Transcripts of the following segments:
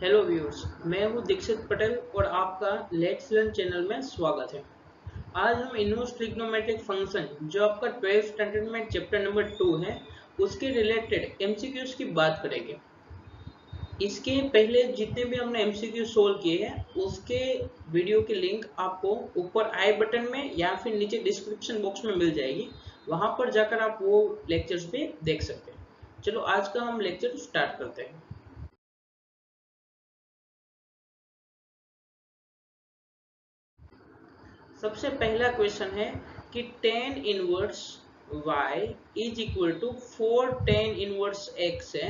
Hello viewers, मैं हूं दीक्षित पटेल और आपका लेट्स लर्न चैनल में स्वागत है। आज हम इनवर्स ट्रिग्नोमेट्रिक फंक्शन जो आपका 12th स्टैंडर्ड में चैप्टर नंबर 2 है उसके रिलेटेड एमसीक्यूज की बात करेंगे। इसके पहले जितने भी हमने एमसीक्यू सोल्व किए हैं उसके वीडियो की लिंक आपको ऊपर आई बटन में या फिर नीचे डिस्क्रिप्शन बॉक्स में मिल जाएगी। वहां पर जाकर आप वो लेक्चर्स भी देख सकते हैं। चलो आज का हम लेक्चर स्टार्ट करते हैं। सबसे पहला क्वेश्चन है कि tan inverse y is equal to 4 tan inverse x है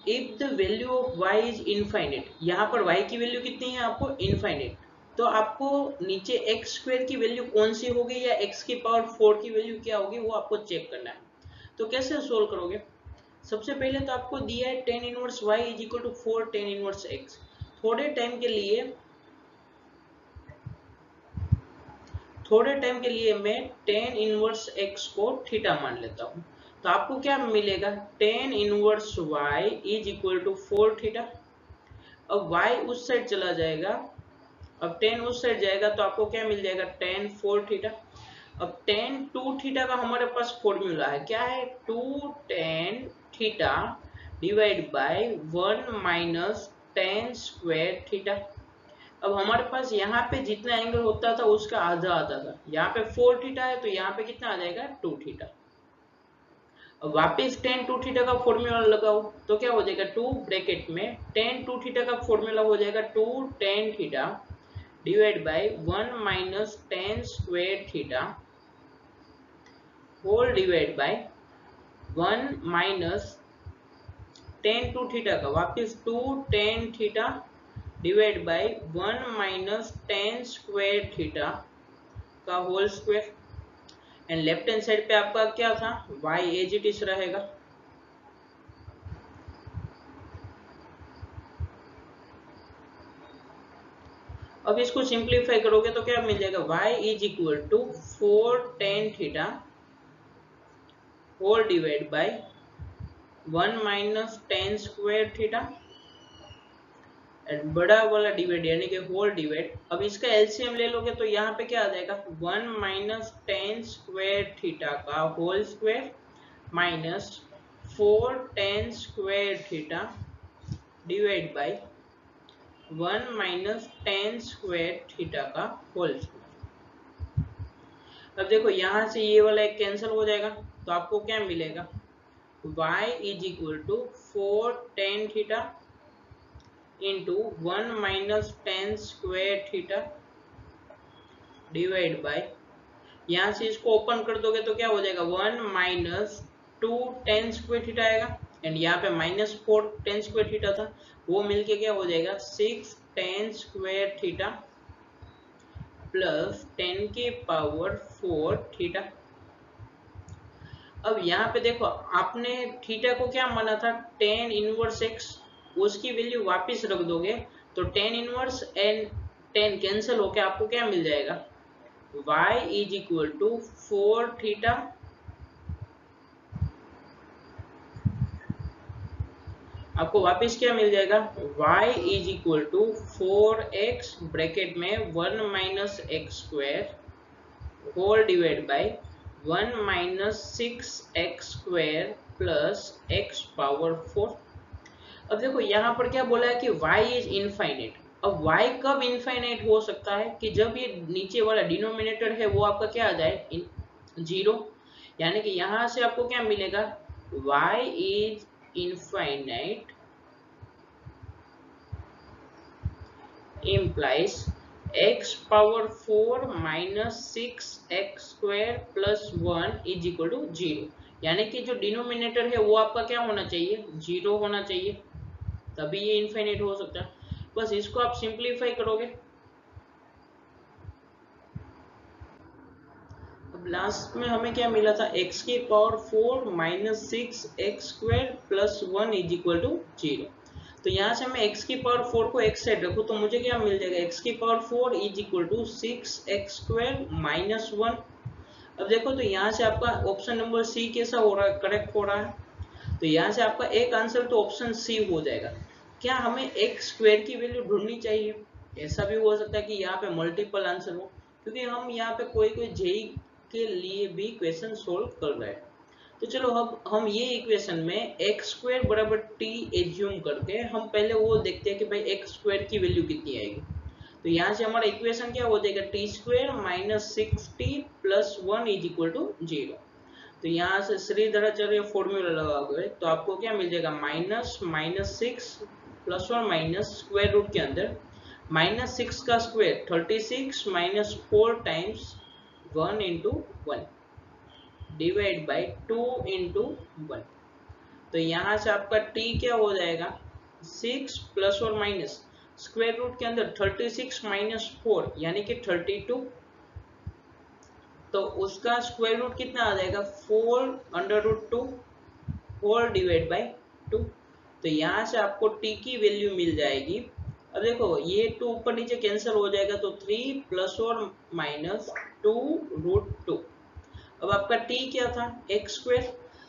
if the value of y is infinite. यहाँ पर y की वैल्यू कितनी है आपको इनफाइनाइट, तो आपको नीचे x स्क्वायर की वैल्यू कौन सी होगी या x की पावर 4 की वैल्यू क्या होगी वो आपको चेक करना है। तो कैसे सोल्व करोगे? सबसे पहले तो आपको दिया है tan inverse y is equal to 4 tan inverse x। थोड़े टाइम के लिए मैं tan इनवर्स x को थीटा मान लेता हूं। तो आपको क्या मिलेगा? tan inverse y is equal to 4 theta. अब y उस साइड चला जाएगा, अब tan उस साइड जाएगा तो आपको क्या मिल जाएगा? tan 4 theta. अब tan 2 थीटा का हमारे पास फॉर्मूला है, क्या है? 2 tan theta divide by 1 minus tan square theta. अब हमारे पास यहाँ पे जितना एंगल होता था उसका आधा आता था, यहाँ पे 4 थीटा है तो यहाँ पे कितना आ जाएगा? 2 थीटा। अब वापस tan 2 थीटा का फॉर्मूला लगाओ तो क्या हो जाएगा? 2 ब्रैकेट में tan 2 थीटा का फॉर्मूला हो जाएगा 2 tan theta divide by 1 minus tan square theta whole divide by 1 minus tan 2 theta का वापस 2 tan theta divide by 1 minus tan square theta का whole square. And left hand side पे आपका क्या था? y एज इट इज रहेगा। अब इसको सिंप्लीफाई करोगे तो क्या मिल जाएगा? y is equal to 4 tan theta whole divide by 1 minus tan square theta and बड़ा वाला डिवाइड यानी कि होल डिवाइड। अब इसका एलसीएम ले लोगे तो यहाँ पे क्या आ जाएगा? 1 माइनस tan स्क्वायर थीटा का whole square minus 4 tan square theta divide by 1 minus tan square theta का होल स्क्वायर। अब देखो यहाँ से ये वाला एक कैंसिल हो जाएगा तो आपको क्या मिलेगा? y is equal to 4 tan theta into 1 minus tan square theta divide by, यहाँ से इसको ओपन कर दोगे तो क्या हो जाएगा? 1 माइनस 2 tan स्क्वायर थीटा आएगा एंड यहाँ पे माइनस 4 tan स्क्वायर थीटा था, वो मिलके क्या हो जाएगा? 6 tan स्क्वायर थीटा प्लस 10 की पावर 4 थीटा। अब यहाँ पे देखो आपने थीटा को क्या माना था? tan इनवर्स x, उसकी वैल्यू वापस रख दोगे तो tan inverse and tan cancel होके आपको क्या मिल जाएगा? y is equal to 4 theta आपको वापस क्या मिल जाएगा? y is equal to 4x bracket में 1 minus x square whole divide by 1 minus 6x square plus x power 4। अब देखो यहाँ पर क्या बोला है कि y इज इनफाइनाइट। अब y कब इनफाइनाइट हो सकता है? कि जब ये नीचे वाला डिनोमिनेटर है वो आपका क्या आ जाए? जीरो। यानी कि यहाँ से आपको क्या मिलेगा? y is infinite implies x power 4 minus 6x square plus 1 is equal to 0। यानी कि जो डिनोमिनेटर है वो आपका क्या होना चाहिए? 0 होना चाहिए, तभी ये इनफाइनाइट हो सकता है। बस इसको आप सिंप्लीफाई करोगे। अब लास्ट में हमें क्या मिला था? x की power 4 minus 6x square plus 1 is equal to 0। तो यहाँ से मैं x की पावर 4 को x साइड रखूँ तो मुझे क्या मिल जाएगा? x की power 4 is equal to 6x square minus 1। अब देखो तो यहाँ से आपका ऑप्शन नंबर सी कैसा हो रहा है? करेक्ट हो रहा है। तो यहाँ से आपका एक आंसर तो ऑप्शन सी हो जाएगा। क्या हमें एक्स स्क्वायर की वैल्यू ढूंढनी चाहिए? ऐसा भी हो सकता है कि यहाँ पे मल्टीपल आंसर हो, क्योंकि हम यहाँ पे कोई जेई के लिए भी क्वेश्चन सोल्व कर रहे हैं। तो चलो अब हम ये इक्वेशन में एक्स स्क्वायर बराबर टी एज्यूम करके हम पहले वो देखते हैं कि भाई एक्स स्क्वायर की वैल्यू कितनी आएगी। तो यहाँ से हमारा इक्वेशन क्या हो जाएगा, t square minus 6t plus 1 is equal to 0। तो यहाँ से श्रीधराचार्य फॉर्मूला लगाओगे तो आपको क्या मिल जाएगा, माइनस माइनस 6 प्लस और माइनस स्क्वायर रूट के अंदर माइनस 6 का square 36 minus 4 times 1 into 1 divide by 2 into 1। तो यहाँ से आपका t क्या हो जाएगा, 6 प्लस और माइनस स्क्वायर रूट के अंदर 36 माइनस 4 यानी कि 32, तो उसका स्क्वायर रूट कितना आ जाएगा, 4 under root 2 whole divide by 2। तो यहाँ से आपको t की वैल्यू मिल जाएगी। अब देखो ये 2 ऊपर नीचे कैंसिल हो जाएगा तो 3 प्लस और माइनस 2 रूट 2। अब आपका t क्या था, एक्स स्क्वायर,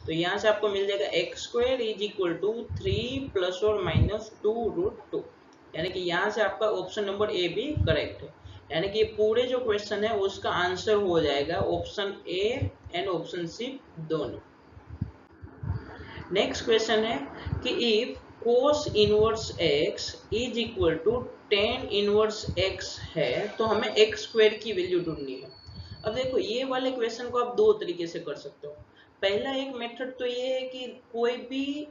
तो यहाँ से आपको मिल जाएगा x square is equal to 3 plus और माइनस 2 रूट 2। यानी कि यहाँ से आपका ऑप्शन नंबर ए भी करेक्ट है। यानी कि पूरे जो क्वेश्चन है उसका आंसर हो जाएगा option A and option C दोनों। नेक्स्ट क्वेश्चन है कि if cos inverse x is equal to tan inverse x है तो हमें x स्क्वायर की वैल्यू ढूंढनी है। अब देखो ये वाले क्वेश्चन को आप दो तरीके से कर सकते हो। पहला एक मेथड तो ये है कि कोई भी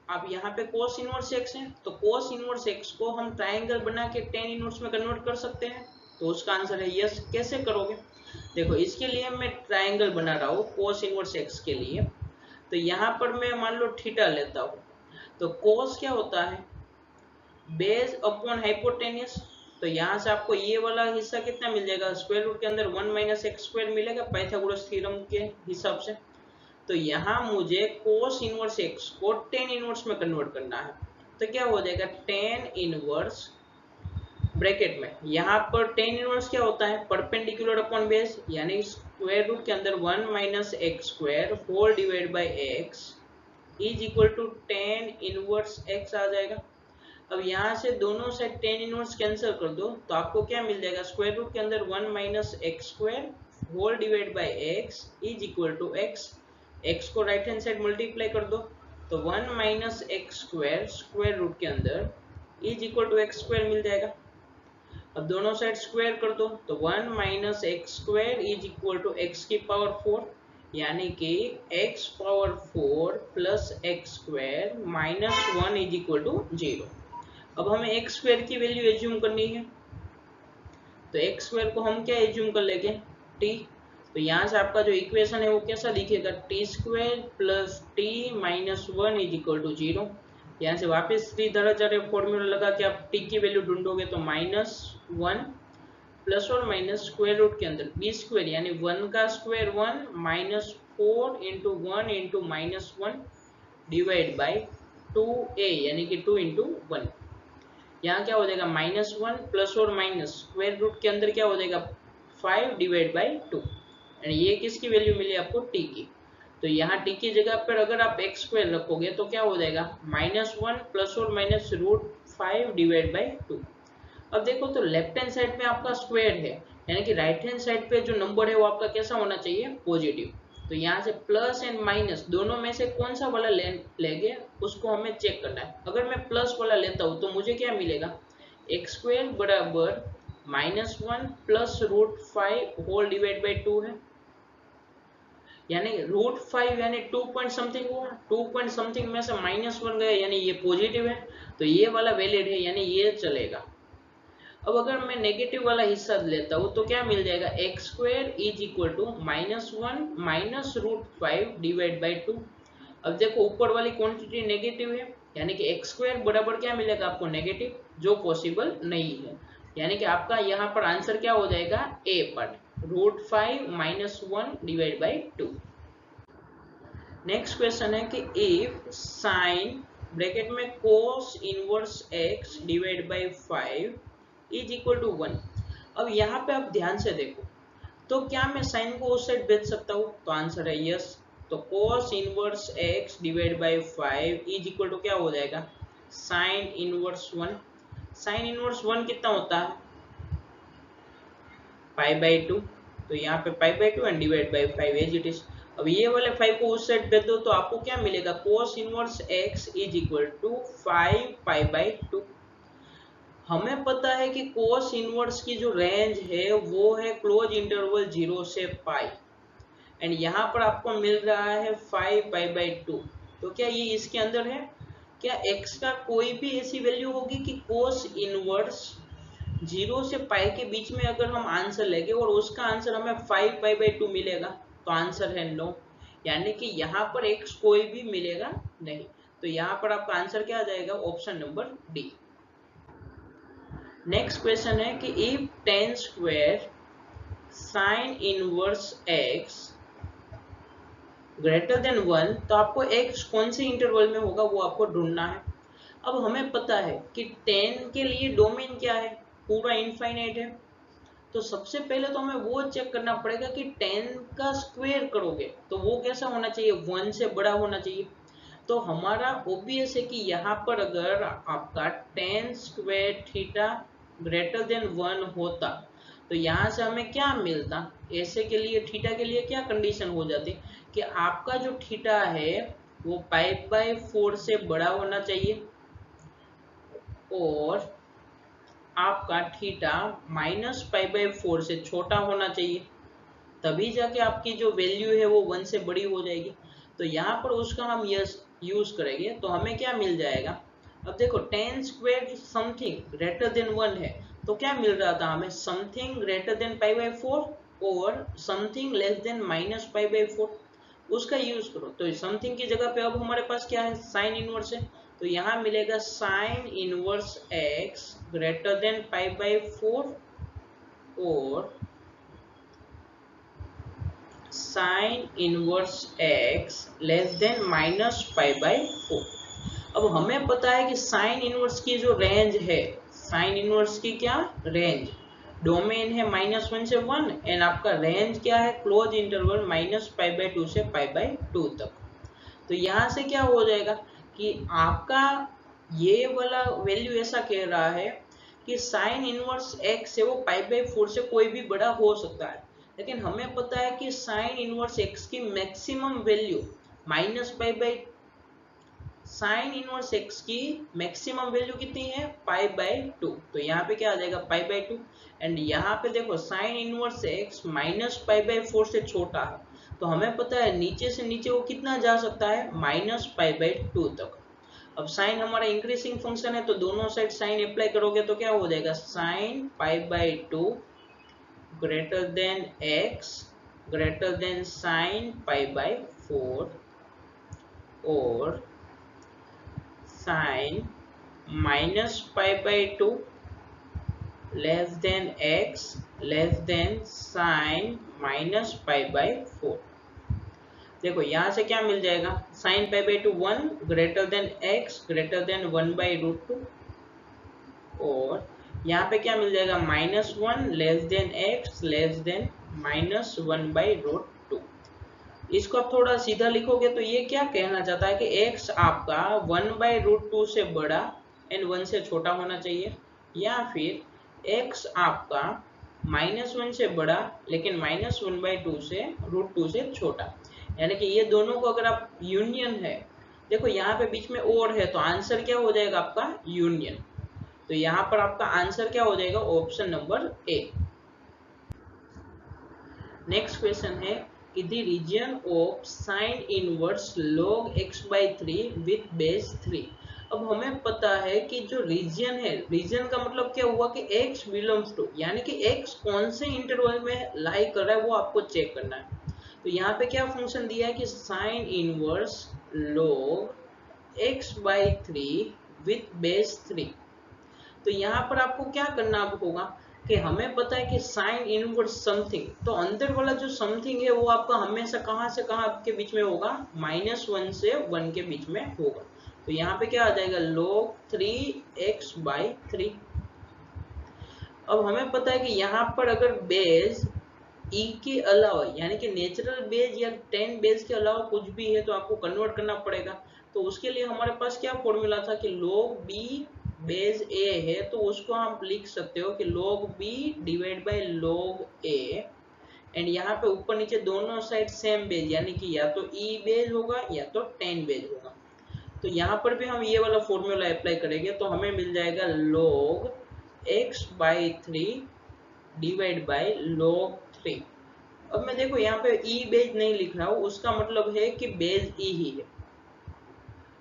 आप यहाँ पे cos इनवर्स x है तो cos इनवर्स x को हम ट्राइंगल बना के tan इनवर्स में कन्वर्ट कर सकते हैं। तो उसका आंसर है यस। कैसे करोगे, देखो इसके लिए मैं ट्राइंगल बना रहा हूँ cos इनवर्स x के लिए। तो यहाँ पर मैं मान लो थीटा लेता हूँ, तो cos क्या होता है, बेस अपॉन हाइपोटेन्यूस। तो यहाँ से आपको ये वाला हिस्सा कितना मिल जाएगा, स्क्वायर रूट के अंदर 1 माइनस एक्स स्क्वायर मिलेगा पाइथागोरस थ्योरम के हिसाब से। तो यहाँ मुझे cos इनवर्स x को tan इनवर्स में कन्वर्ट करना है। तो क्या हो जाएगा, tan इनवर्स ब्रैकेट में यहाँ पर tan इनवर्स क्या होता है, परपेंडिकुलर अपॉन बेस, यानी स्क्वायर रूट के अंदर 1 minus x square whole divide by x is equal to tan inverse x आ जाएगा। अब यहाँ से दोनों साइड tan इनवर्स कैंसिल कर दो तो आपको क्या मिल जाएगा, स्क्वायर रूट के अंदर 1 minus x square whole divide by x is equal to x. X को राइट हैंड साइड मल्टीप्लाई कर दो तो 1 minus x square square root के अंदर is equal to x square मिल जाएगा। अब दोनों साइड स्क्वायर कर दो तो 1 minus x square is equal to x की पावर 4, यानी कि x power 4 plus x square minus 1 is equal to 0। अब हमें एक्स स्क्वायर की वैल्यू एज्यूम करनी है, तो एक्स स्क्वायर को हम क्या एज्यूम कर लेंगे, t। तो यहाँ से आपका जो इक्वेशन है वो कैसा दिखेगा, t square plus t minus 1 is equal to 0। यहाँ से वापस श्रीधराचार्य फॉर्मूला लगा के आप t की वैल्यू ढूंढोगे तो माइनस 1 प्लस और माइनस स्क्वायर रूट के अंदर बी स्क्वायर यानी 1 का square 1 minus 4 into 1 into minus 1 divide by 2a यानी कि 2 इंटू 1। यहाँ क्या हो जाएगा, माइनस 1 प्लस और माइनस स्क्वायर रूट के अंदर क्या हो जाएगा 5 डिवाइड बाई 2। यानी ये किसकी वैल्यू मिली आपको, t की। तो यहाँ t की जगह पर अगर आप एक्स स्क्वायर रखोगे तो क्या हो जाएगा, माइनस 1 प्लस और माइनस रूट 5 डिवाइड बाई 2। अब देखो तो लेफ्ट हैंड साइड में आपका स्क्वायर है, यानी कि राइट हैंड साइड पे जो नंबर है वो आपका कैसा होना चाहिए, पॉजिटिव। तो यहाँ से प्लस एंड माइनस दोनों में से कौन सा वाला लेंगे उसको हमें चेक करना है। अगर मैं प्लस वाला लेता हूँ तो मुझे क्या मिलेगा, एक्स स्क्वायर बराबर minus 1 plus root 5 whole divide by 2 है, यानी रूट 5 यानी 2 पॉइंट समथिंग हुआ, 2 पॉइंट समथिंग में से माइनस 1 गया यानी ये पॉजिटिव है, तो ये वाला वैलिड है यानी ये चलेगा। अब अगर मैं नेगेटिव वाला हिस्सा लेता हूँ तो क्या मिल जाएगा, x square is equal to minus 1 minus root 5 divide by 2। अब देखो ऊपर वाली क्वांटिटी नेगेटिव है यानी कि एक्स स्क्वायर बराबर क्या मिलेगा आपको, नेगेटिव, जो पॉसिबल नहीं है। यानी कि आपका यहाँ पर आंसर क्या हो जाएगा, A part, root 5 minus 1 divide by 2। Next question है कि इफ साइन ब्रैकेट में cos inverse x divide by 5 is equal to 1। अब यहाँ पे आप ध्यान से देखो तो क्या मैं साइन को उस साइड भेज सकता हूँ, तो आंसर है यस। तो cos inverse x divide by 5 is equal to क्या हो जाएगा, साइन इनवर्स 1। साइन इनवर्स 1 कितना होता है? π/2। तो यहाँ पे π/2 and divide by 5 as it is. अब ये वाले 5 को उस साइड भेज दो तो आपको क्या मिलेगा? cos inverse x is equal to 5 π/2। हमें पता है कि cos इनवर्स की जो रेंज है वो है क्लोज इंटरवल 0 से पाई, एंड यहाँ पर आपको मिल रहा है 5 π/2। तो क्या ये इसके अंदर है? क्या x का कोई भी ऐसी वैल्यू होगी कि cos इनवर्स 0 से पाई के बीच में अगर हम आंसर लेंगे और उसका आंसर हमें 5 π/2 मिलेगा? तो आंसर है नो, यानी कि यहाँ पर x कोई भी मिलेगा नहीं। तो यहाँ पर आपका आंसर क्या आ जाएगा? Option number D. Next question है कि if tan square sine inverse x greater then 1, तो आपको x कौन से इंटरवल में होगा वो आपको ढूंढना है। अब हमें पता है कि tan के लिए डोमेन क्या है? पूरा इनफाइनाइट है। तो सबसे पहले तो हमें वो चेक करना पड़ेगा कि tan का स्क्वायर करोगे तो वो कैसा होना चाहिए? 1 से बड़ा होना चाहिए। तो हमारा ओबियस है कि यहाँ पर अगर आपका tan square theta greater than 1 होता तो यहाँ से हमें क्या मिलता? ऐसे के लिए थीटा के लिए क्या कंडीशन हो जाती कि आपका जो थीटा है वो π/4 से बड़ा होना चाहिए और आपका थीटा -π/4 से छोटा होना चाहिए, तभी जाके आपकी जो वैल्यू है वो 1 से बड़ी हो जाएगी। तो यहाँ पर उसका हम यूज करेंगे तो हमें क्या मिल जाएगा? अब देखो tan square something greater than 1 है तो क्या मिल रहा था हमें? समथिंग ग्रेटर देन π/4 और समथिंग लेस देन -π/4। उसका यूज करो तो समथिंग की जगह पे अब हमारे पास क्या है? साइन इनवर्स है। तो यहाँ मिलेगा sine inverse x greater than π/4 और sine inverse x less than -π/4। अब हमें पता है कि साइन इनवर्स की जो रेंज है, साइन इनवर्स की क्या रेंज? डोमेन है -1 से 1 एंड आपका रेंज क्या है? क्लोज इंटरवल -π/2 से π/2 तक। तो यहाँ से क्या हो जाएगा कि आपका ये वाला वैल्यू ऐसा कह रहा है कि साइन इनवर्स x है वो π/4 से कोई भी बड़ा हो सकता है, लेकिन हमें पता है कि साइन इनवर्स x की maximum value sine inverse x की मैक्सिमम वैल्यू कितनी है? π/2। तो यहाँ पे क्या आ जाएगा? π/2 एंड यहाँ पे देखो साइन इनवर्स x -π/4 से छोटा है, तो हमें पता है नीचे से नीचे वो कितना जा सकता है? -π/2 तक। अब साइन हमारा इंक्रीजिंग फंक्शन है तो दोनों साइड साइन अप्लाई करोगे तो क्या हो जाएगा? Sine π/2 greater than x greater than sine π/4 और sine -π/2 less than x less than sine -π/4। देखो यहाँ से क्या मिल जाएगा? Sine π/2 1 greater than x greater than 1/√2 और यहाँ पे क्या मिल जाएगा? -1 less than x less than -1/√2। इसको आप थोड़ा सीधा लिखोगे तो ये क्या कहना चाहता है कि x आपका 1/√2 से बड़ा एंड 1 से छोटा होना चाहिए, या फिर x आपका -1 से बड़ा लेकिन -1/2 से √2 से छोटा। यानी कि ये दोनों को अगर आप यूनियन है, देखो यहाँ पे बीच में और है तो आंसर क्या हो जाएगा आपका? यूनियन। तो यहाँ पर आपका आंसर क्या हो जाएगा? Option number A. Next question है कि the region of sine inverse log x/3 with base 3। अब हमें पता है कि जो रीजन है, रीजन का मतलब क्या हुआ कि x बिलोंग्स टू, यानी कि x कौन से इंटरवल में लाई कर रहा है वो आपको चेक करना है। तो यहाँ पे क्या फंक्शन दिया है कि sine inverse log x/3 with base 3। तो यहाँ पर आपको क्या करना होगा कि हमें पता है कि साइन इनवर्स समथिंग, तो अंदर वाला जो समथिंग है वो आपका हमेशा कहाँ से कहाँ के बीच में होगा? -1 से 1 के बीच में होगा। तो यहाँ पे क्या आ जाएगा? log 3x/3। अब हमें पता है कि यहाँ पर अगर बेस e के अलावा यानी कि नेचुरल बेस या 10 बेस के अलावा कुछ भी है तो आपको कन्वर्ट करना पड़ेगा। तो उसके लिए हमारे पास क्या फॉर्मूला था कि log b बेस a है, तो उसको हम लिख सकते हो कि log b divide by log a, and यहाँ पे ऊपर नीचे दोनों साइड सेम बेस, यानी कि या तो e बेस होगा या तो 10 बेस होगा। तो यहाँ पर भी हम ये वाला फॉर्मूला अप्लाई करेंगे तो हमें मिल जाएगा log x by 3 divide by log 3। अब मैं देखो यहाँ पे e बेस नहीं लिख रहा हूँ, उसका मतलब है कि बेस e ही है,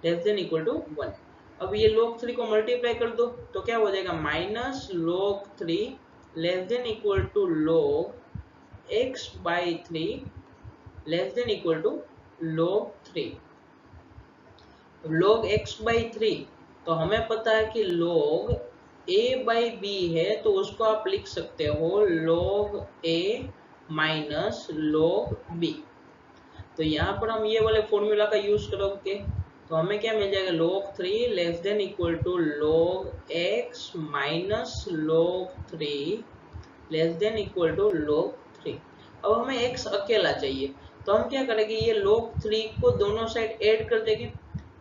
लेस देन इक्वल टू 1। अब ये log 3 को मल्टीप्लाई कर दो तो क्या हो जाएगा, minus log 3 less than equal to log x by 3 less than equal to log 3। log x by 3, तो हमें पता है कि log a बाई b है, तो उसको आप लिख सकते हो log a minus log b। तो यहाँ पर हम ये वाले फॉर्मूला का यूज करोगे तो हमें क्या मिल जाएगा, log 3 less than equal to log x minus log 3 less than equal to log 3। अब हमें x अकेला चाहिए, तो हम क्या करेंगे, ये log 3 को दोनों साइड ऐड कर देंगे।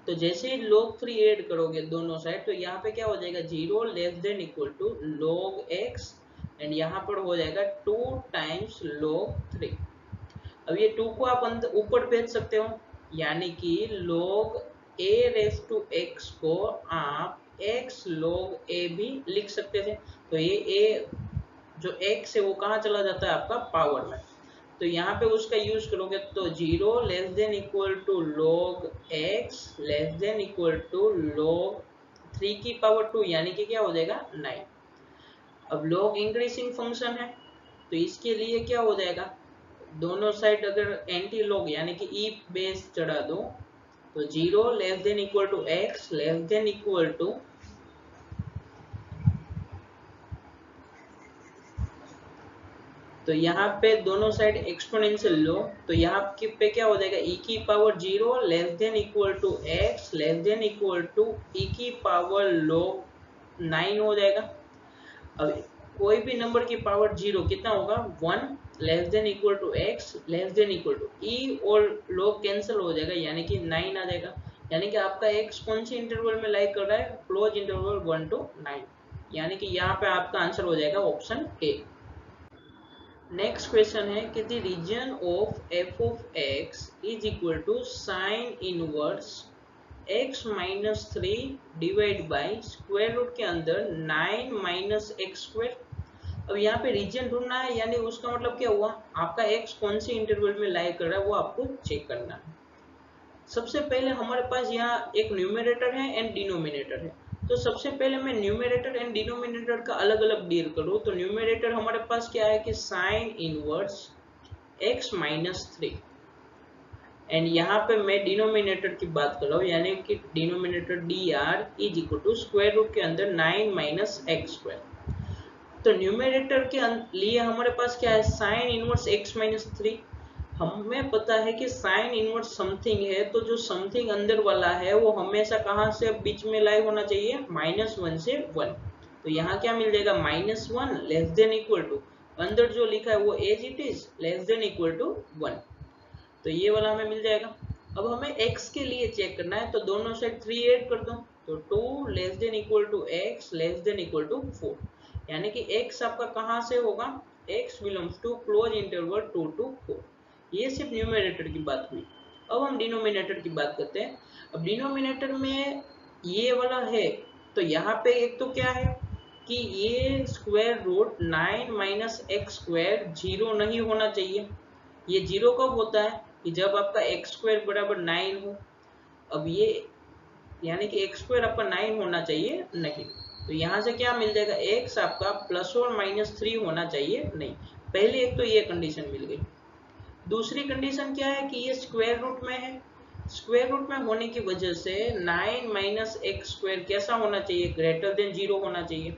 तो जैसे ही log 3 ऐड करोगे दोनों साइड, तो यहाँ पे क्या हो जाएगा, 0 less than equal to log x, and यहाँ पर हो जाएगा 2 टाइम्स log 3। अब ये 2 को आप अंदर ऊपर भेज सकते हो, यानी कि log a raise to x को आप x log a भी लिख सकते थे। तो ये a जो x है वो कहाँ चला जाता है, आपका पावर में। तो यहाँ पे उसका यूज करोगे तो 0 less than equal to log x less than equal to log 3 की पावर 2, यानी कि क्या हो जाएगा 9। अब log इंक्रीजिंग फंक्शन है, तो इसके लिए क्या हो जाएगा, दोनों साइड अगर एंटी लॉग यानी कि ई बेस चढ़ा दो तो 0 less than equal to x less than equal to तो यहाँ पे दोनों साइड एक्सपोनेंशियल लो, तो यहाँ पे क्या हो जाएगा, e की power 0 less than equal to x less than equal to e की पावर log 9 हो जाएगा। अब कोई भी नंबर की पावर 0 कितना होगा, 1 less than equal to x less than equal to e, और log कैंसिल हो जाएगा यानी कि 9 आ जाएगा। यानी कि आपका x कौन सी इंटरवल में लाइक कर रहा है, क्लोज इंटरवल 1 to 9, यानी कि यहाँ पे आपका आंसर हो जाएगा ऑप्शन ए। नेक्स्ट क्वेश्चन है कि the region of f of x is equal to sine inverse x minus 3 divide by square root के अंदर 9 माइनस एक्स स्क्वायर। अब यहाँ पे रीजन ढूंढना है, यानी उसका मतलब क्या हुआ, आपका x कौन से इंटरवल में लाई कर रहा है वो आपको चेक करना है। सबसे पहले हमारे पास यहाँ एक न्यूमरेटर है एंड डिनोमिनेटर है, तो सबसे पहले मैं न्यूमरेटर एंड डिनोमिनेटर का अलग अलग डील करूँ। तो न्यूमरेटर हमारे पास क्या है कि sine inverse x minus 3, and यहाँ पे मैं डिनोमिनेटर की बात कर रहा हूँ, यानी कि denominator dr is equal to square root के अंदर 9 माइनस एक्स स्क्वायर। तो न्यूमरेटर के लिए हमारे पास क्या है, साइन इनवर्स x माइनस 3। हमें पता है कि साइन इनवर्स समथिंग है, तो जो समथिंग अंदर वाला है वो हमेशा कहाँ से बीच में लाई होना चाहिए, -1 से 1। तो यहाँ क्या मिल जाएगा, -1 लेस देन इक्वल टू अंदर जो लिखा है वो as it is less than equal to 1, तो ये वाला हमें मिल जाएगा। अब हमें x के लिए चेक करना है, तो दोनों साइड 3 ऐड कर दो, तो 2 less than equal to x less than equal to 4, यानी कि x आपका कहाँ से होगा, x belongs to close interval 2 to 4। ये सिर्फ न्यूमरेटर की बात हुई। अब हम डिनोमिनेटर की बात करते हैं। अब डिनोमिनेटर में ये वाला है, तो यहाँ पे एक तो क्या है कि ये square root 9 minus x square 0 नहीं होना चाहिए। ये 0 कब होता है कि जब आपका एक्स स्क्वायर बराबर 9 हो। अब ये यानी कि एक्स स्क्वायर आपका 9 होना चाहिए नहीं, तो यहाँ से क्या मिल जाएगा, x आपका प्लस और -3 होना चाहिए नहीं। पहले एक तो ये कंडीशन मिल गई। दूसरी कंडीशन क्या है कि ये स्क्वायर रूट में है, स्क्वायर रूट में होने की वजह से 9 माइनस एक्स स्क्वायर कैसा होना चाहिए, ग्रेटर देन 0 होना चाहिए।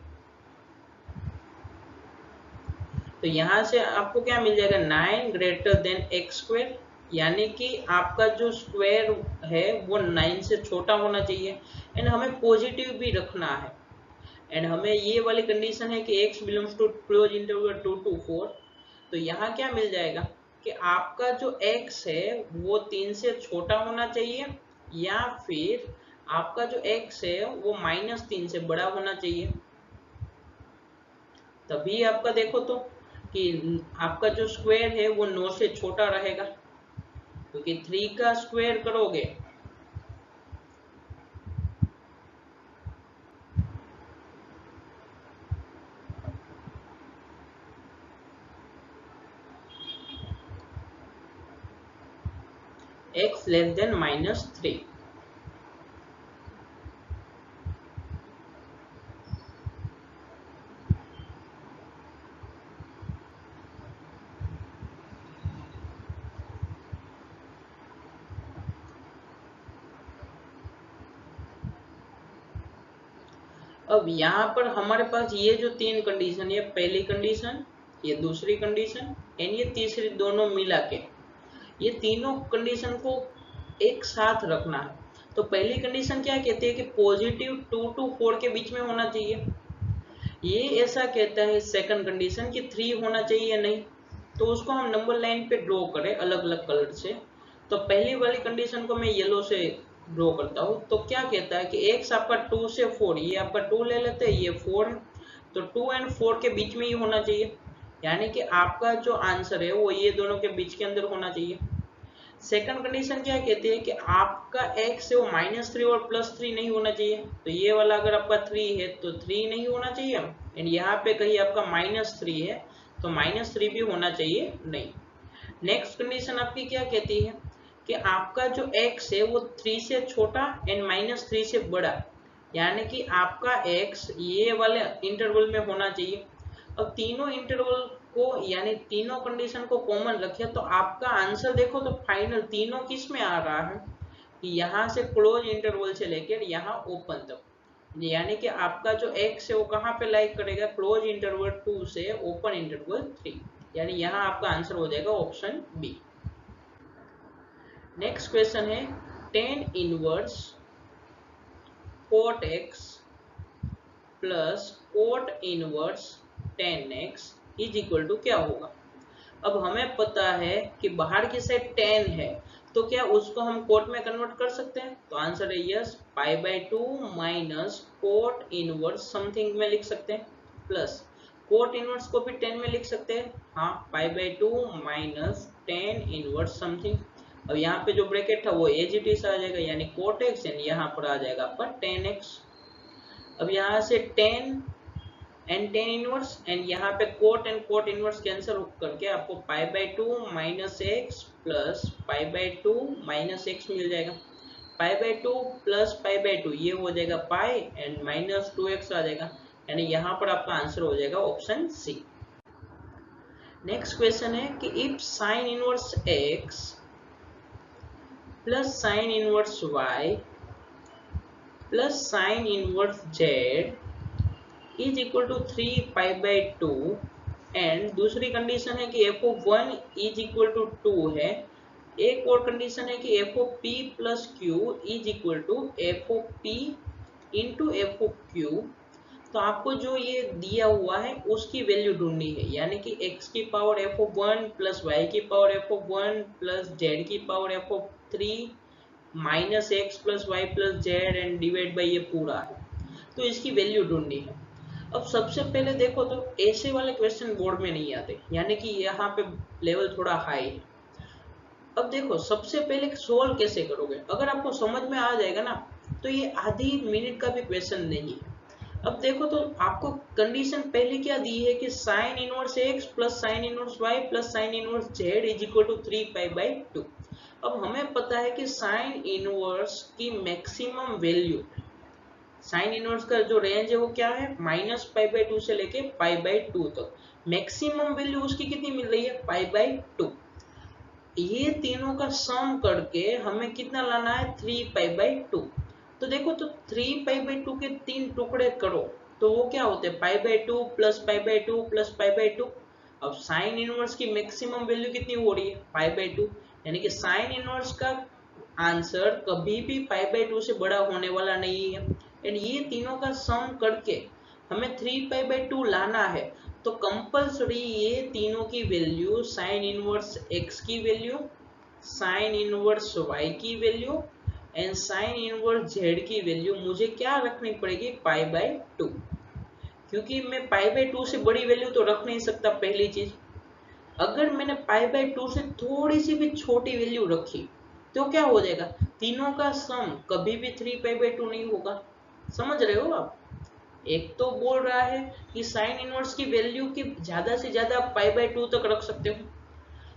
तो यहाँ से आपको क्या मिल जाएगा, 9 ग्रेटर देन एक्स स्क्वायर, यानी कि आपका जो स्क्वायर है वो 9 से छोटा होना चाहिए, एंड हमें पॉजिटिव भी रखना है। एंड हमें ये वाली कंडीशन है कि x belongs to close interval 2 to 4। तो यहाँ क्या मिल जाएगा कि आपका जो x है वो 3 से छोटा होना चाहिए या फिर आपका जो x है वो -3 से बड़ा होना चाहिए। तभी आपका देखो तो कि आपका जो स्क्वायर है वो 9 से छोटा रहेगा, क्योंकि 3 का स्क्वायर करोगे x लेस देन -3। अब यहाँ पर हमारे पास ये जो 3 कंडीशन, ये पहली कंडीशन, ये दूसरी कंडीशन एंड ये तीसरी, दोनों मिला के ये तीनों कंडीशन को एक साथ रखना है। तो पहली कंडीशन क्या कहती है कि पॉजिटिव 2 to 4 के बीच में होना चाहिए। ये ऐसा कहता है सेकंड कंडीशन कि 3 होना चाहिए या नहीं। तो उसको हम नंबर लाइन पे ड्रॉ करें अलग अलग कलर से। तो पहली वाली कंडीशन को मैं येलो से ड्रॉ करता हूँ। तो क्या कहता है कि x आपका 2 से 4, ये आपका 2 ले लेते हैं, ये 4 है, तो 2 और 4 के बीच में ही होना चाहिए। यानी कि आपका जो आंसर है वो ये दोनों के बीच के अंदर होना चाहिए। सेकंड कंडीशन क्या कहती है कि आपका x है वो -3 और +3 नहीं होना चाहिए। तो ये वाला अगर आपका 3 है तो 3 नहीं होना चाहिए, एंड यहाँ पे कहीं आपका -3 है तो -3 भी होना चाहिए नहीं। नेक्स्ट कंडीशन आपकी क्या कहती है कि आपका जो x है वो 3 से छोटा एंड -3 से बड़ा, यानी कि आपका x ये वाले इंटरवल में होना चाहिए। अब तीनों इंटरवल को यानी तीनों कंडीशन को कॉमन रखे तो आपका आंसर देखो तो फाइनल तीनों किस में आ रहा है कि यहाँ से क्लोज इंटरवल से लेकर यहाँ ओपन तक, यानी कि आपका जो x है वो कहाँ पे लाइक करेगा, क्लोज इंटरवल 2 से ओपन इंटरवल 3, यानी यहाँ आपका आंसर हो जाएगा ऑप्शन बी। नेक्स्ट क्वेश्चन है tan inverse cot x plus cot inverse tan x is equal to क्या होगा। अब हमें पता है कि बाहर की साइड tan है, तो क्या उसको हम कोट में कन्वर्ट कर सकते हैं। तो आंसर है yes, π/2 minus cot inverse something में लिख सकते हैं, प्लस कोट इनवर्स को भी 10 में लिख सकते हैं, हाँ, π/2 माइनस tan इनवर्स समथिंग। अब यहाँ पे जो ब्रैकेट था वो एज इट इज आ जाएगा, यानी कोट एक्स, एंड यहाँ पर आ जाएगा आपका tan x। अब यहाँ से 10 एंड tan इनवर्स एंड यहाँ पे cot and cot inverse cancel करके आपको π/2 minus x plus π/2 minus x मिल जाएगा। π/2 प्लस π/2 ये हो जाएगा पाई एंड माइनस 2x आ जाएगा, यानी यहाँ पर आपका आंसर हो जाएगा ऑप्शन सी। नेक्स्ट क्वेश्चन है कि if sine inverse x plus sine inverse y plus sine inverse z is equal to 3π/2 and दूसरी कंडीशन है कि f(1) इज इक्वल टू 2 है। एक और कंडीशन है कि f(p plus q) is equal to f(p into f(q)। तो आपको जो ये दिया हुआ है उसकी वैल्यू ढूंढनी है, यानी कि x की पावर f(1) प्लस y की पावर f(1) प्लस z की power f(3) minus x plus y plus z and divide by ये पूरा है, तो इसकी वैल्यू ढूंढनी है। अब सबसे पहले देखो तो ऐसे वाले क्वेश्चन बोर्ड में नहीं आते, यानी कि यहाँ पे लेवल थोड़ा हाई है। अब देखो सबसे पहले सोल्व कैसे करोगे, अगर आपको समझ में आ जाएगा ना तो ये आधी मिनट का भी क्वेश्चन नहीं है। अब देखो तो आपको कंडीशन पहले क्या दी है कि sine inverse x plus sine inverse y plus sine inverse z is equal to 3π/2। अब हमें पता है कि साइन इनवर्स की मैक्सिमम वैल्यू, साइन इनवर्स का जो रेंज है वो क्या है, -π/2 से लेके π/2 तक। मैक्सिमम वैल्यू उसकी कितनी मिल रही है, π/2। ये तीनों का सम करके हमें कितना लाना है, 3π/2। तो देखो तो 3π/2 के 3 टुकड़े करो तो वो क्या होते हैं, π/2 प्लस π/2 प्लस π/2। अब साइन इनवर्स की मैक्सिमम वैल्यू कितनी हो रही है, π/2, यानी कि साइन इनवर्स का आंसर कभी भी π/2 से बड़ा होने वाला नहीं है। एंड ये तीनों का सम करके हमें 3π/2 लाना है, तो कंपल्सरी ये तीनों की वैल्यू, साइन इनवर्स x की वैल्यू, साइन इनवर्स y की value and sine inverse Z की वैल्यू मुझे क्या रखनी पड़ेगी, पाई बाय 2, क्योंकि मैं पाई बाय 2 से बड़ी वैल्यू तो रख नहीं सकता। पहली चीज, अगर मैंने पाई बाय 2 से थोड़ी सी भी छोटी वैल्यू रखी तो क्या हो जाएगा, तीनों का सम कभी भी 3 पाई बाय 2 नहीं होगा। समझ रहे हो आप? एक तो बोल रहा है कि साइन इनवर्स की वैल्यू की ज्यादा से ज्यादा आप पाई बाय 2 तक रख सकते हो,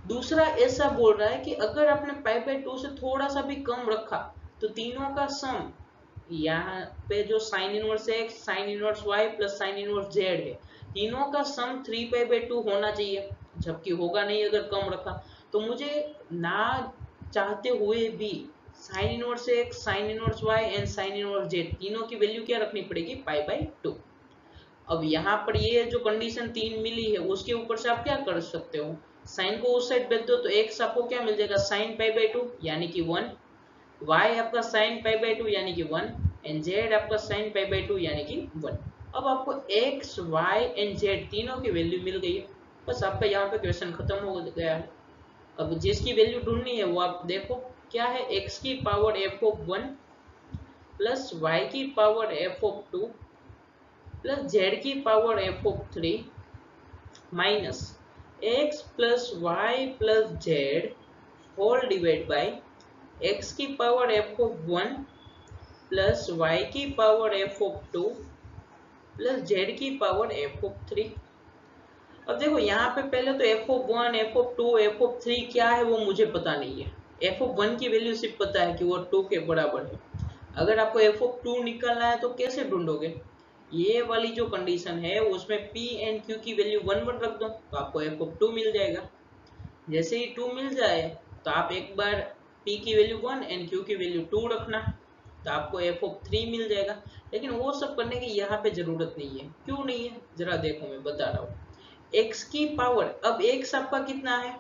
दूसरा ऐसा बोल रहा है कि अगर आपने पाई बाय 2 से थोड़ा सा भी कम रखा तो तीनों का सम, यहाँ पे जो sine inverse x, sine inverse y plus sine inverse z है, तीनों का सम 3 पाई बाय 2 होना चाहिए, जबकि होगा नहीं अगर कम रखा। तो मुझे ना चाहते हुए भी sine inverse x, sine inverse y and sine inverse z तीनों की वैल्यू क्या रखनी पड़ेगी, पाई बाय 2। अब यहाँ पर ये जो कंडीशन 3 मिली है उसके ऊपर से आप क्या कर सकते हो, साइन को उस साइड भेज दो तो एक्स आपको क्या मिल जाएगा, साइन पाई बाय 2 यानी कि 1, y आपका साइन पाई बाय 2 यानी कि 1 एंड z आपका साइन पाई बाय 2 यानी कि 1। अब आपको x, y एंड z तीनों की वैल्यू मिल गई है, बस आपका यहाँ पे क्वेश्चन खत्म हो गया है। अब जिसकी वैल्यू ढूंढनी है वो आप देखो क्या है, x की power f of 1 plus y की power f of 2 plus z की power f of 3 minus x plus y plus z whole divide by x की power f of 1 plus y की power f of 2 plus z की power f of 3। अब देखो यहाँ पे पहले तो f of 1, f of 2, f of 3 क्या है वो मुझे पता नहीं है। f ऑफ 1 की वैल्यू सिर्फ पता है कि वो 2 के बराबर है। अगर आपको f ऑफ 2 निकालना है तो कैसे ढूंढोगे, ये वाली जो कंडीशन है उसमें p एंड q की वैल्यू 1 1 रख दो तो आपको f ऑफ 2 मिल जाएगा। जैसे ही 2 मिल जाए तो आप एक बार p की वैल्यू 1 एंड q की वैल्यू 2 रखना तो आपको f ऑफ 3 मिल जाएगा। लेकिन वो सब करने की यहाँ पे जरूरत नहीं है। क्यों नहीं है, जरा देखो मैं बता रहा हूँ। x की पावर, अब x आपका कितना है,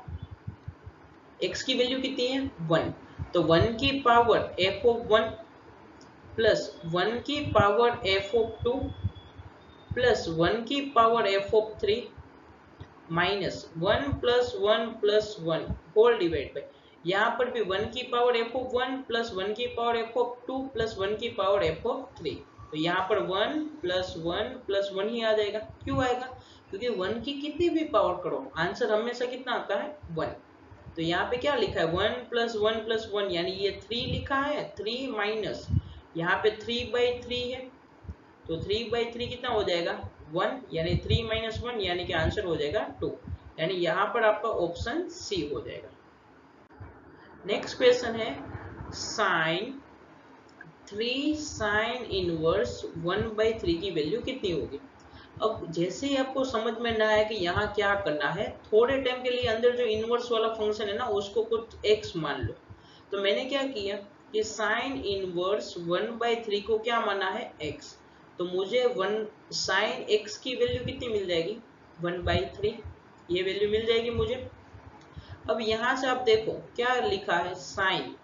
x की वैल्यू कितनी है 1, तो 1 की पावर f ऑफ 1 प्लस 1 की पावर f ऑफ 2 प्लस 1 की power f of 3 minus 1 plus 1 plus 1 whole divide by, यहाँ पर भी 1 की पावर f ऑफ 1 प्लस 1 की पावर f ऑफ 2 प्लस 1 की पावर f ऑफ 3, तो यहाँ पर 1 प्लस 1 प्लस 1 ही आ जाएगा। क्यों आएगा, क्योंकि 1 की कितनी भी पावर करो आंसर हमेशा कितना आता है 1। तो यहाँ पे क्या लिखा है 1 प्लस 1 प्लस 1 यानी ये 3 लिखा है, 3 माइनस यहाँ पे 3 बाई 3 है तो 3 बाई 3 कितना हो जाएगा 1 यानी 3 माइनस 1 यानी कि आंसर हो जाएगा 2, यानी यहाँ पर आपका ऑप्शन सी हो जाएगा। नेक्स्ट क्वेश्चन है साइन 3 साइन इनवर्स 1/3 की वैल्यू कितनी होगी। अब जैसे ही आपको समझ में ना आया कि यहाँ क्या करना है, थोड़े टाइम के लिए अंदर जो इनवर्स वाला फंक्शन है ना उसको कुछ x मान लो। तो मैंने क्या किया कि साइन इनवर्स 1/3 को क्या माना है x, तो मुझे 1 साइन x की वैल्यू कितनी मिल जाएगी 1/3, ये वैल्यू मिल जाएगी मुझे। अब यहाँ से आप देखो क्या लिखा है साइन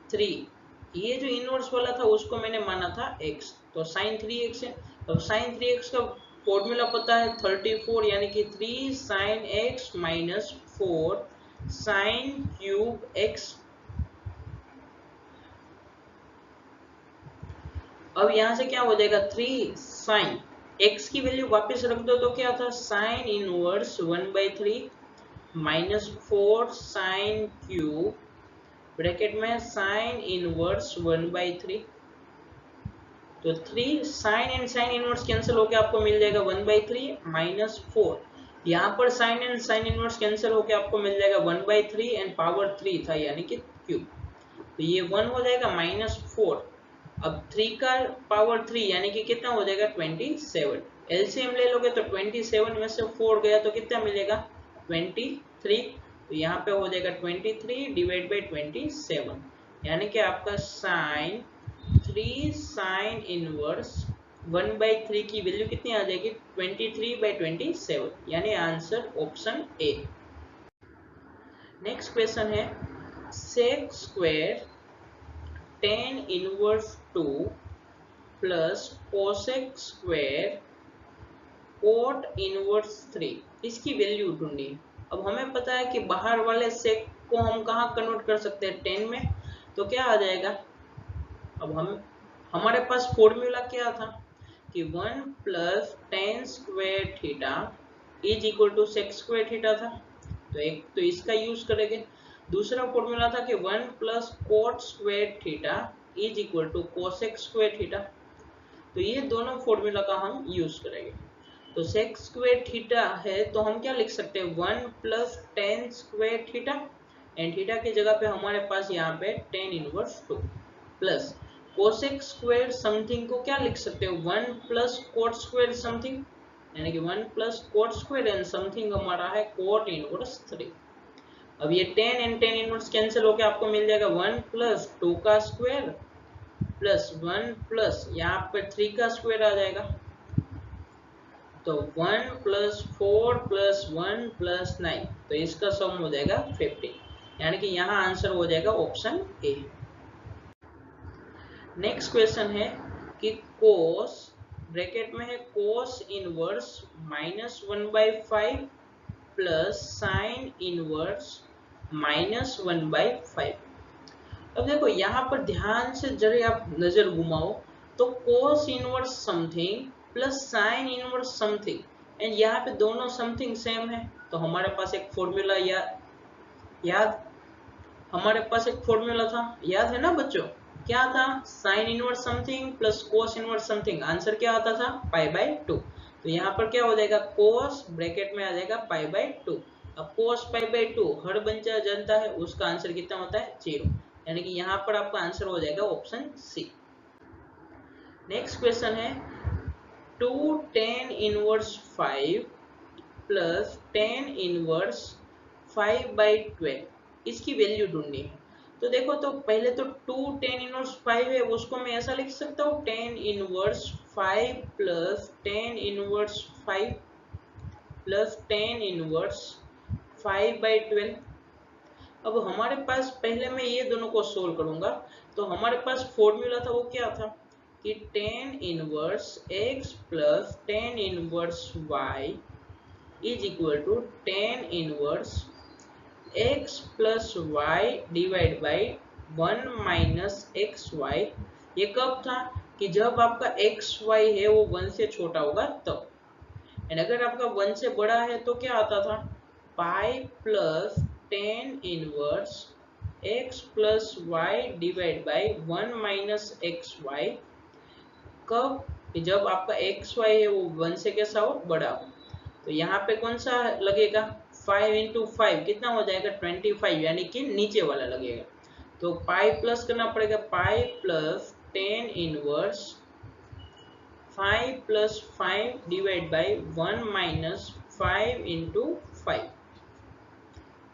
3, ये जो इनवर्स वाला था उसको मैंने माना था x, तो साइन 3x है। अब साइन 3x का फॉर्मूला पता है 34 यानी कि 3 sine x minus 4 sine cube x। अब यहाँ से क्या हो जाएगा 3 साइन x की वैल्यू वापस रख दो तो क्या था sine inverse 1/3 minus 4 sine cube bracket में साइन इनवर्स 1/3, तो 3 sine and sine inverse cancel होकर आपको मिल जाएगा 1/3 माइनस 4, यहाँ पर sine and sine inverse cancel होकर आपको मिल जाएगा 1/3 एंड पावर 3 था यानी कि क्यूब, तो ये 1 हो जाएगा माइनस 4। अब 3 का पावर 3 यानी कि कितना हो जाएगा 27, एलसीएम ले लोगे तो 27 में से 4 गया तो कितना मिलेगा 23, तो यहाँ पे हो जाएगा 23 डिवाइड बाई 27 यानी कि आपका साइन 3 साइन इनवर्स 1/3 की वैल्यू कितनी आ जाएगी 23/27 यानी answer option A. Next question है sec square tan inverse 2 plus cosec square cot inverse 3, इसकी वैल्यू ढूंढनी। अब हमें पता है कि बाहर वाले सेक को हम कहाँ कन्वर्ट कर सकते हैं 10 में, तो क्या आ जाएगा अब हमारे पास फॉर्मूला क्या था कि 1 plus tan square theta is equal to sec square theta था, तो एक तो इसका यूज करेंगे। दूसरा फॉर्मूला था कि 1 plus cot square theta is equal to cosec square theta, तो ये दोनों फॉर्मूला का हम यूज करेंगे। तो सेक स्क्वायर थीटा है तो हम क्या लिख सकते हैं 1 plus tan square theta, and theta की जगह पे हमारे पास यहाँ पे tan inverse 2 plus cosec square something को क्या लिख सकते हो 1 प्लस कोट स्क्वायर समथिंग, यानी कि 1 plus cot square and something हमारा है कोट इनवर्स 3। अब ये 10 एंड 10 इनवर्स कैंसिल होकर आपको मिल जाएगा 1 प्लस 2 का स्क्वायर प्लस 1 प्लस यहाँ पे 3 का स्क्वायर आ जाएगा, तो 1 प्लस 4 प्लस 1 प्लस 9, तो इसका सम हो जाएगा 15, यानी कि यहाँ आंसर हो जाएगा ऑप्शन ए। नेक्स्ट क्वेश्चन है कि कोस ब्रैकेट में है cos inverse -1/5 plus sine inverse -1/5। अब देखो यहाँ पर ध्यान से जरा आप नजर घुमाओ तो cos inverse something plus sine inverse something, and यहाँ पे दोनों समथिंग सेम है, तो हमारे पास एक फॉर्मूला हमारे पास एक फॉर्मूला था, याद है ना बच्चों, क्या था sine inverse something plus cos inverse something, answer क्या आता था π/2। तो यहाँ पर क्या हो जाएगा कोस ब्रैकेट में आ जाएगा π/2। अब कोस π/2 हर बच्चा जानता है उसका आंसर कितना होता है 0, यानी कि यहाँ पर आपका आंसर हो जाएगा ऑप्शन सी। नेक्स्ट क्वेश्चन है 2 tan inverse 5 plus tan inverse 5/12, इसकी वैल्यू ढूंढनी है। तो देखो तो पहले तो 2 tan इनवर्स 5 है उसको मैं ऐसा लिख सकता हूँ tan inverse 5 plus tan inverse 5 plus tan inverse 5/12। अब हमारे पास पहले मैं ये दोनों को सोल्व करूंगा, तो हमारे पास फॉर्मूला था वो क्या था कि tan inverse x plus tan inverse y is equal to tan inverse x plus y divide by 1 minus x y. ये कब था कि जब आपका एक्स वाई है वो 1 से छोटा होगा तब, एंड अगर आपका 1 से बड़ा है तो क्या आता था pi plus tan inverse x plus y divide by 1 minus x y. कब कि जब आपका एक्स वाई है वो 1 से कैसा हो बड़ा हो, तो यहाँ पे कौन सा लगेगा 5 इंटू 5 कितना हो जाएगा 25, यानी कि नीचे वाला लगेगा, तो पाई प्लस करना पड़ेगा पाई plus tan inverse 5 plus 5 divide by 1 minus 5 into 5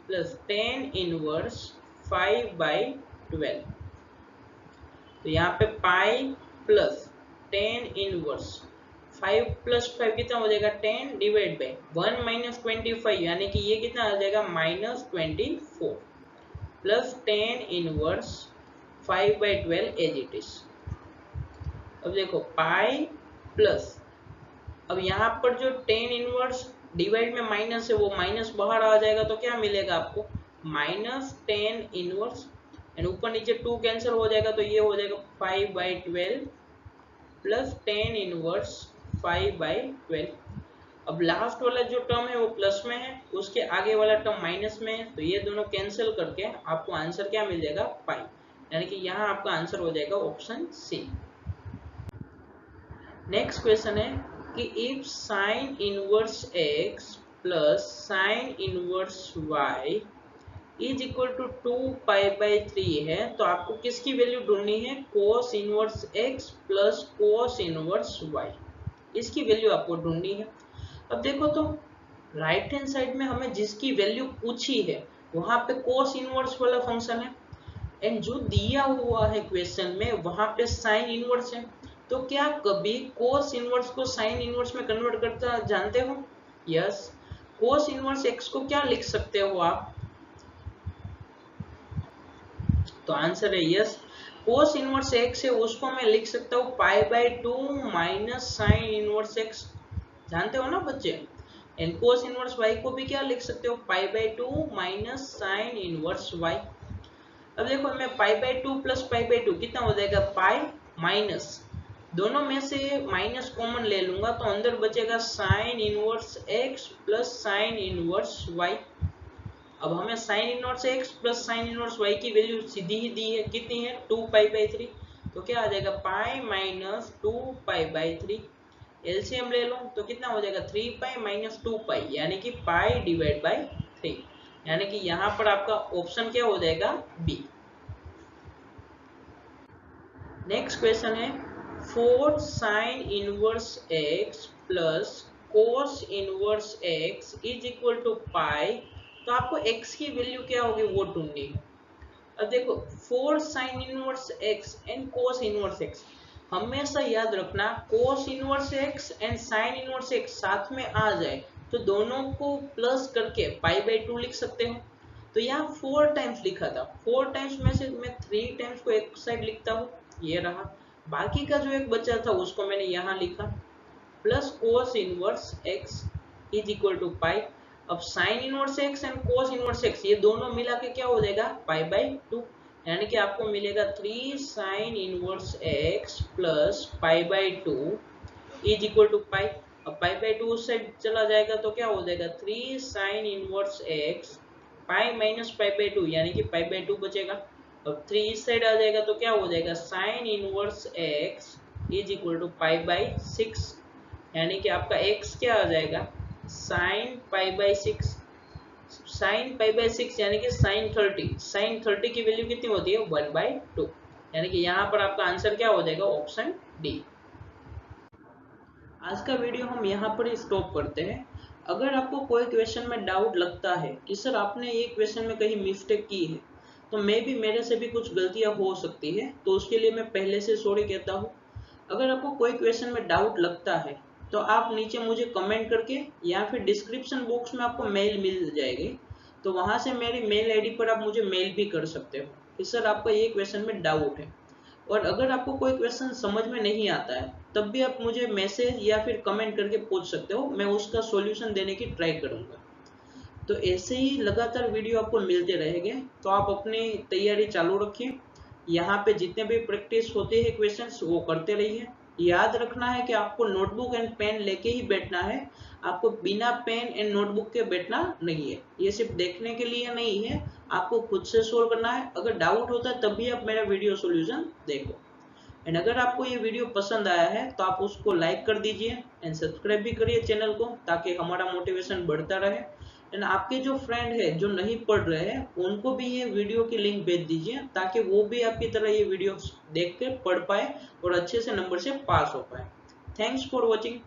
plus tan inverse 5/12। तो यहाँ पे पाई प्लस tan इनवर्स 5 प्लस 5 कितना हो जाएगा 10 डिवाइड बाई 1 माइनस 25, यानी कि ये कितना आ जाएगा -24 plus tan inverse 5/12 as it is. अब देखो पाई प्लस, अब यहाँ पर जो tan इनवर्स डिवाइड में माइनस है वो माइनस बाहर आ जाएगा, तो क्या मिलेगा आपको -tan इनवर्स, एंड ऊपर नीचे 2 कैंसिल हो जाएगा, तो ये हो जाएगा 5/12 प्लस tan इनवर्स 5/12। अब लास्ट वाला जो टर्म है वो प्लस में है, उसके आगे वाला टर्म माइनस में है, तो ये दोनों कैंसिल करके आपको आंसर क्या मिल जाएगा पाई, यानी कि यहाँ आपका आंसर हो जाएगा ऑप्शन सी। नेक्स्ट क्वेश्चन है कि if sine inverse x plus sine inverse y is equal to 2π/3 है, तो आपको किसकी वैल्यू ढूंढनी है cos inverse x plus cos inverse y, इसकी वैल्यू आपको ढूंढनी है। अब देखो तो राइट हैंड साइड में हमें जिसकी वैल्यू पूछी है वहां पे कोस इनवर्स वाला फंक्शन है, एंड जो दिया हुआ है क्वेश्चन में वहां पे साइन इनवर्स है, तो क्या कभी कोस इनवर्स को साइन इनवर्स में कन्वर्ट करता जानते हो? यस, कोस इनवर्स x को क्या लिख सकते हो आप, तो आंसर है यस, कोस इनवर्स x है उसको मैं लिख सकता हूँ π/2 माइनस साइन इनवर्स x, जानते हो ना बच्चे, एंड कोस इनवर्स y को भी क्या लिख सकते हो π/2 माइनस साइन इनवर्स y। अब देखो मैं पाई बाई 2 प्लस पाई बाई 2 कितना हो जाएगा, पाई माइनस, दोनों में से माइनस कॉमन ले लूंगा तो अंदर बचेगा sine inverse x plus sine inverse y. अब हमें sine inverse x plus sine inverse y की वैल्यू सीधी ही दी है, कितनी है, 2 पाई बाई 3, तो क्या आ जाएगा pi minus 2 pi by 3। LCM ले लो तो कितना हो जाएगा 3 पाई माइनस 2 पाई, यानी कि पाई डिवाइड बाई 3, यानी कि यहाँ पर आपका ऑप्शन क्या हो जाएगा, बी। नेक्स्ट क्वेश्चन है 4 sine inverse x plus cos inverse x is equal to pi, तो आपको x की वैल्यू क्या होगी वो ढूंढनी है। अब देखो 4 sine inverse x and cos inverse x, हमेशा याद रखना कोस inverse x and sine inverse x साथ में आ जाए तो दोनों को प्लस करके पाई बाई 2 लिख सकते हो। तो यहाँ 4 टाइम्स लिखा था, 4 टाइम्स में से मैं 3 टाइम्स को एक साइड लिखता हूँ, ये रहा, बाकी का जो एक बचा था उसको मैंने यहाँ लिखा, plus cos inverse x is equal to pi. अब sine inverse x and cos inverse x ये दोनों मिला के क्या हो जाएगा, पाई बाई 2, यानी कि आपको मिलेगा 3 sine inverse x plus pi by 2 is equal to pi. अब पाई बाई 2 उस साइड चला जाएगा तो क्या हो जाएगा 3 sine inverse x pi minus pi by 2, यानी कि पाई बाई 2 बचेगा। अब 3 इस साइड आ जाएगा तो क्या हो जाएगा sine inverse x is equal to pi by 6, यानी कि आपका x क्या आ जाएगा sine pi by 6, sine pi by 6 यानी कि साइन 30, साइन 30 की वैल्यू कितनी होती है 1/2, यानी कि यहाँ पर आपका आंसर क्या हो जाएगा ऑप्शन डी। आज का वीडियो हम यहाँ पर स्टॉप करते हैं। अगर आपको कोई क्वेश्चन में डाउट लगता है कि सर आपने ये क्वेश्चन में कहीं मिस्टेक की है, तो मे भी मेरे से भी कुछ गलतियां हो सकती है, तो उसके लिए मैं पहले से सॉरी कहता हूँ। अगर आपको कोई क्वेश्चन में डाउट लगता है तो आप नीचे मुझे कमेंट करके या फिर डिस्क्रिप्शन बॉक्स में आपको मेल मिल जाएगी, तो वहां से मेरी मेल आईडी पर आप मुझे मेल भी कर सकते हो कि सर आपका ये क्वेश्चन में डाउट है। और अगर आपको कोई क्वेश्चन समझ में नहीं आता है तब भी आप मुझे मैसेज या फिर कमेंट करके पूछ सकते हो, मैं उसका सॉल्यूशन देने की ट्राई करूंगा। तो ऐसे ही लगातार वीडियो आपको मिलते रहेंगे, तो आप अपनी तैयारी चालू रखिए। यहाँ पे जितने भी प्रैक्टिस होते हैं क्वेश्चंस वो करते रहिए। याद रखना है कि आपको नोटबुक एंड पेन लेके ही बैठना है, आपको बिना पेन एंड नोटबुक के बैठना नहीं है। ये सिर्फ देखने के लिए नहीं है, आपको खुद से सोल्व करना है। अगर डाउट होता है तब भी आप मेरा वीडियो सोल्यूशन देखो। एंड अगर आपको ये वीडियो पसंद आया है तो आप उसको लाइक कर दीजिए एंड सब्सक्राइब भी करिए चैनल को, ताकि हमारा मोटिवेशन बढ़ता रहे। एंड आपके जो फ्रेंड है जो नहीं पढ़ रहे हैं उनको भी ये वीडियो की लिंक भेज दीजिए, ताकि वो भी आपकी तरह ये वीडियो देख के पढ़ पाए और अच्छे से नंबर से पास हो पाए। Thanks for watching.